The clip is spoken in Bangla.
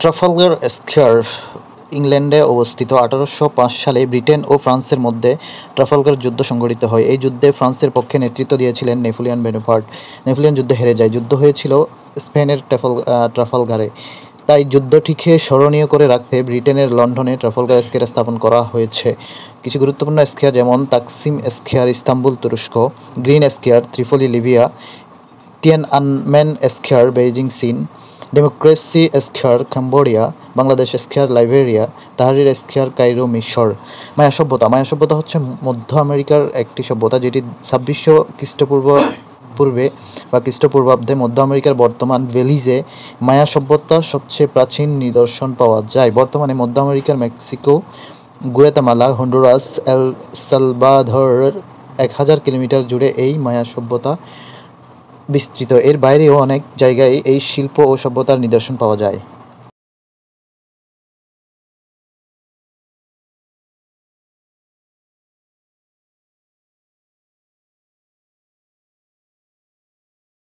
ট্রাফালগার স্কয়ার ইংল্যান্ডে অবস্থিত। 1805 সালে ব্রিটেন ও ফ্রান্সের মধ্যে ট্রাফালগার যুদ্ধ সংঘটিত হয়। এই যুদ্ধে ফ্রান্সের পক্ষে নেতৃত্ব দিয়েছিলেন নেপোলিয়ন বোনাপার্ট। নেপোলিয়ন যুদ্ধে হেরে যায়। যুদ্ধ হয়েছিল স্পেনের ট্রাফালগারে। তাই যুদ্ধটিকে স্মরণীয় করে রাখতে ব্রিটেনের লন্ডনে ট্রাফালগার স্কয়ার স্থাপন করা হয়েছে। কিছু গুরুত্বপূর্ণ স্কয়ার যেমন তাকসিম স্কয়ার ইস্তাম্বুল তুরস্ক, green square ত্রিপলি Libya, তিয়ানআনমেন square Beijing চীন, democracy square Cambodia, Bangladesh square Liberia, Tahrir square Cairo মিশর। মায়া সভ্যতা হচ্ছে মধ্য আমেরিকার একটি সভ্যতা যেটি 2600 খ্রিস্টপূর্বে বা খ্রিস্টপূর্বাব্দে মধ্য আমেরিকার বর্তমান বেলিজে মায়া সভ্যতার সবচেয়ে প্রাচীন নিদর্শন পাওয়া যায়। বর্তমানে মধ্য আমেরিকার মেক্সিকো, গুয়াতেমালা, হন্ডুরাস, এল সালভাদোরের 1000 কিলোমিটার জুড়ে এই মায়া সভ্যতা বিস্তৃত। এর বাইরেও অনেক জায়গায় এই শিল্প ও সভ্যতার নিদর্শন পাওয়া যায়।